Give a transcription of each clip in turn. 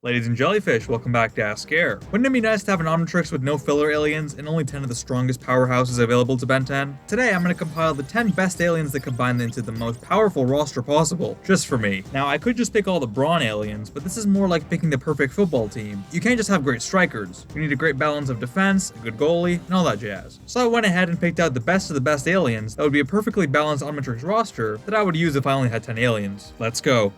Ladies and jellyfish, welcome back to A.S.K. Wouldn't it be nice to have an Omnitrix with no filler aliens and only 10 of the strongest powerhouses available to Ben 10? Today I'm going to compile the 10 best aliens that combine into the most powerful roster possible, just for me. Now I could just pick all the brawn aliens, but this is more like picking the perfect football team. You can't just have great strikers, you need a great balance of defense, a good goalie, and all that jazz. So I went ahead and picked out the best of the best aliens that would be a perfectly balanced Omnitrix roster that I would use if I only had 10 aliens. Let's go.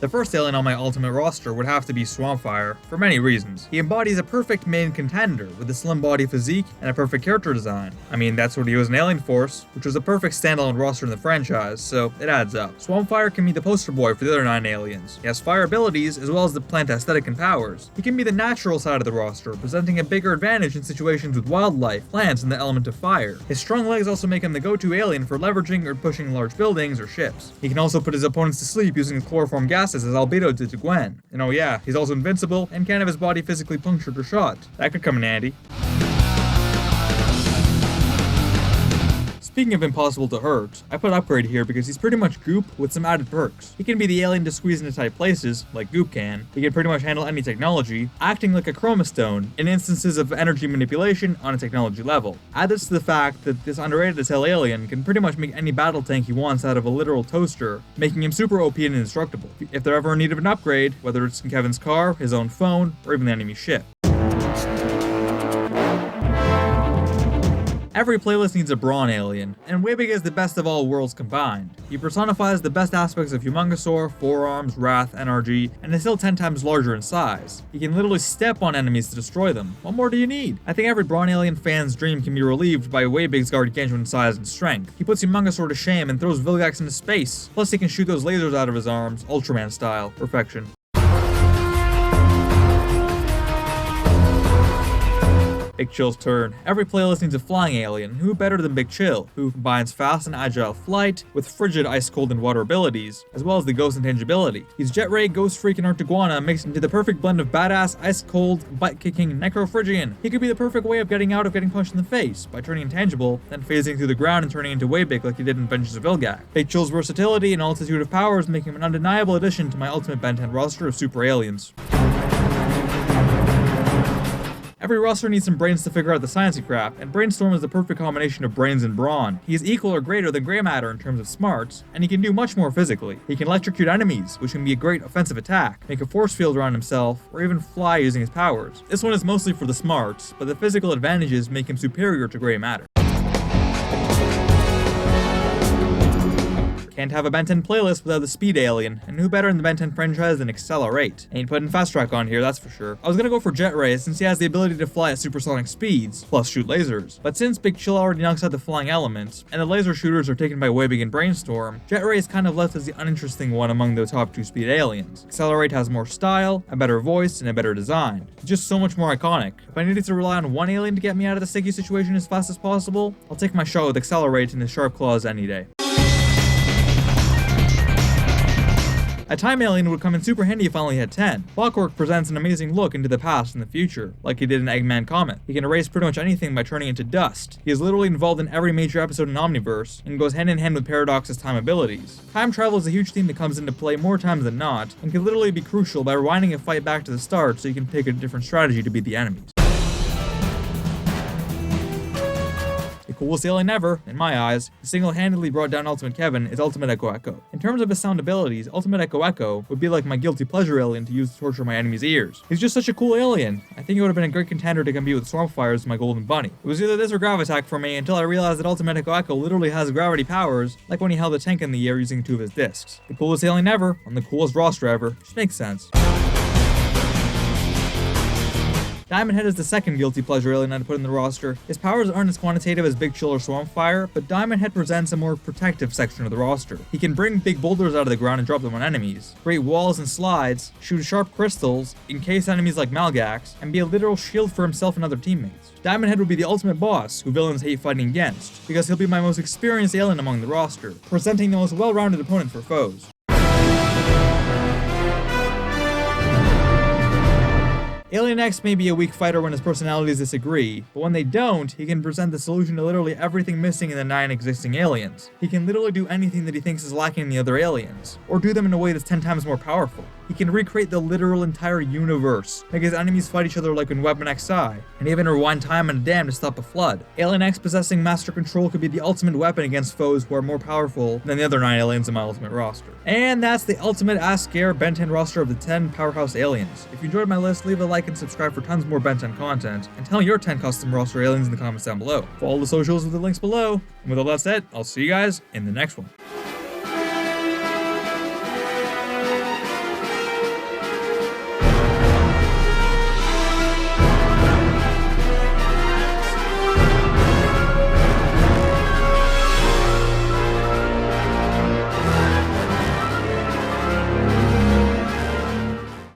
The first alien on my ultimate roster would have to be Swampfire, for many reasons. He embodies a perfect main contender, with a slim body physique and a perfect character design. I mean, that's what he was in Alien Force, which was a perfect standalone roster in the franchise, so it adds up. Swampfire can be the poster boy for the other 9 aliens. He has fire abilities, as well as the plant aesthetic and powers. He can be the natural side of the roster, presenting a bigger advantage in situations with wildlife, plants, and the element of fire. His strong legs also make him the go-to alien for leveraging or pushing large buildings or ships. He can also put his opponents to sleep using his chloroform gases as Albedo did to Gwen. And oh yeah, he's also invincible and can't have his body physically punctured or shot. That could come in handy. Speaking of impossible to hurt, I put Upgrade here because he's pretty much Goop with some added perks. He can be the alien to squeeze into tight places, like Goop can. He can pretty much handle any technology, acting like a Chroma Stone in instances of energy manipulation on a technology level. Add this to the fact that this underrated as hell alien can pretty much make any battle tank he wants out of a literal toaster, making him super OP and indestructible. If they're ever in need of an upgrade, whether it's in Kevin's car, his own phone, or even the enemy ship. Every playlist needs a brawn alien, and Weibig is the best of all worlds combined. He personifies the best aspects of Humongousaur, Forearms, Wrath, NRG, and is still 10 times larger in size. He can literally step on enemies to destroy them. What more do you need? I think every brawn alien fan's dream can be relieved by Weibig's gargantuan size and strength. He puts Humongousaur to shame and throws Vilgax into space. Plus he can shoot those lasers out of his arms, Ultraman style. Perfection. Big Chill's turn. Every playlist needs a flying alien, who better than Big Chill, who combines fast and agile flight with frigid ice, cold, and water abilities, as well as the ghost intangibility. He's Jet Ray, Ghost Freak, and Artiguana mixed into the perfect blend of badass, ice cold, butt-kicking Necrophrygian. He could be the perfect way of getting out of getting punched in the face, by turning intangible, then phasing through the ground and turning into Weibig like he did in Vengeance of Vilgax. Big Chill's versatility and altitude of powers make him an undeniable addition to my ultimate Ben 10 roster of super aliens. Every roster needs some brains to figure out the sciencey crap, and Brainstorm is the perfect combination of brains and brawn. He is equal or greater than Grey Matter in terms of smarts, and he can do much more physically. He can electrocute enemies, which can be a great offensive attack, make a force field around himself, or even fly using his powers. This one is mostly for the smarts, but the physical advantages make him superior to Grey Matter. Can't have a Ben 10 playlist without the speed alien, and who better in the Ben 10 franchise than Accelerate? Ain't putting Fast Track on here, that's for sure. I was gonna go for Jet Ray since he has the ability to fly at supersonic speeds, plus shoot lasers. But since Big Chill already knocks out the flying element, and the laser shooters are taken by Weibig and Brainstorm, Jet Ray is kind of left as the uninteresting one among the top 2 speed aliens. Accelerate has more style, a better voice, and a better design. It's just so much more iconic. If I needed to rely on one alien to get me out of the sticky situation as fast as possible, I'll take my shot with Accelerate and his sharp claws any day. A time alien would come in super handy if I only had 10. Clockwork presents an amazing look into the past and the future, like he did in Eggman Comet. He can erase pretty much anything by turning into dust. He is literally involved in every major episode in Omniverse, and goes hand in hand with Paradox's time abilities. Time travel is a huge theme that comes into play more times than not, and can literally be crucial by rewinding a fight back to the start so you can pick a different strategy to beat the enemies. The coolest alien ever, in my eyes, who single-handedly brought down Ultimate Kevin is Ultimate Echo Echo. In terms of his sound abilities, Ultimate Echo Echo would be like my guilty pleasure alien to use to torture my enemy's ears. He's just such a cool alien. I think he would have been a great contender to compete with Swampfire as my golden bunny. It was either this or Gravitack for me until I realized that Ultimate Echo Echo literally has gravity powers, like when he held a tank in the air using 2 of his discs. The coolest alien ever, on the coolest roster ever, just makes sense. Diamond Head is the second guilty pleasure alien I'd put in the roster. His powers aren't as quantitative as Big Chill or Swampfire, but Diamond Head presents a more protective section of the roster. He can bring big boulders out of the ground and drop them on enemies, create walls and slides, shoot sharp crystals, encase enemies like Malgax, and be a literal shield for himself and other teammates. Diamond Head would be the ultimate boss, who villains hate fighting against, because he'll be my most experienced alien among the roster, presenting the most well-rounded opponent for foes. Alien X may be a weak fighter when his personalities disagree, but when they don't, he can present the solution to literally everything missing in the 9 existing aliens. He can literally do anything that he thinks is lacking in the other aliens, or do them in a way that's 10 times more powerful. He can recreate the literal entire universe, make his enemies fight each other like in Weapon XI, and even rewind time and a dam to stop a flood. Alien X possessing Master Control could be the ultimate weapon against foes who are more powerful than the other 9 aliens in my ultimate roster. And that's the ultimate A.S.K Ben 10 roster of the 10 powerhouse aliens. If you enjoyed my list, leave a like and subscribe for tons more Ben 10 content, and tell me your 10 custom roster aliens in the comments down below. Follow the socials with the links below, and with all that said, I'll see you guys in the next one.